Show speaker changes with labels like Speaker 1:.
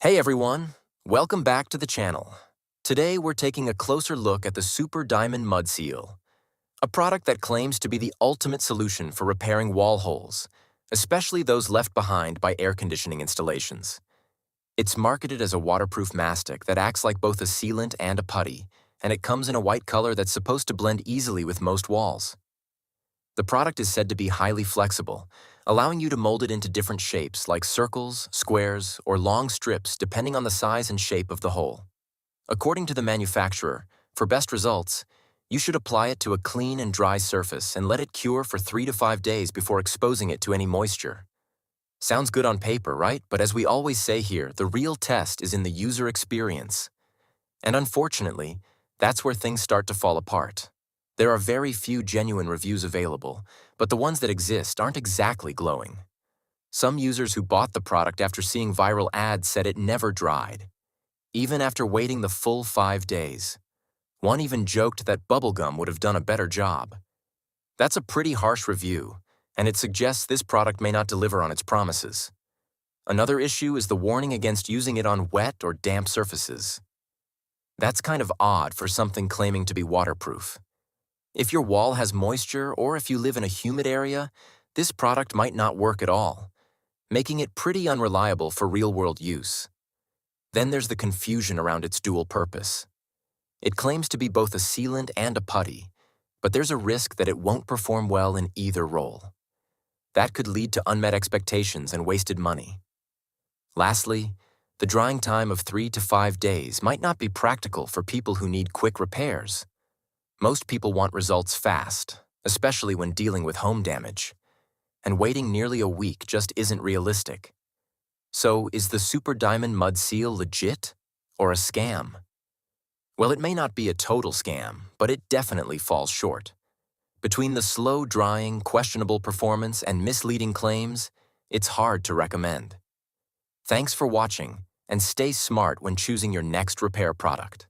Speaker 1: Hey everyone, welcome back to the channel. Today we're taking a closer look at the Super Diamond Mudseal, a product that claims to be the ultimate solution for repairing wall holes, especially those left behind by air conditioning installations. It's marketed as a waterproof mastic that acts like both a sealant and a putty, and it comes in a white color that's supposed to blend easily with most walls. The product is said to be highly flexible, allowing you to mold it into different shapes like circles, squares, or long strips depending on the size and shape of the hole. According to the manufacturer, for best results, you should apply it to a clean and dry surface and let it cure for 3 to 5 days before exposing it to any moisture. Sounds good on paper, right? But as we always say here, the real test is in the user experience. And unfortunately, that's where things start to fall apart. There are very few genuine reviews available, but the ones that exist aren't exactly glowing. Some users who bought the product after seeing viral ads said it never dried, even after waiting the full 5 days. One even joked that bubblegum would have done a better job. That's a pretty harsh review, and it suggests this product may not deliver on its promises. Another issue is the warning against using it on wet or damp surfaces. That's kind of odd for something claiming to be waterproof. If your wall has moisture or if you live in a humid area, this product might not work at all, making it pretty unreliable for real-world use. Then there's the confusion around its dual purpose. It claims to be both a sealant and a putty, but there's a risk that it won't perform well in either role. That could lead to unmet expectations and wasted money. Lastly, the drying time of 3 to 5 days might not be practical for people who need quick repairs. Most people want results fast, especially when dealing with home damage, and waiting nearly a week just isn't realistic. So, is the Super Diamond Mudseal legit or a scam? Well, it may not be a total scam, but it definitely falls short. Between the slow drying, questionable performance, and misleading claims, it's hard to recommend. Thanks for watching, and stay smart when choosing your next repair product.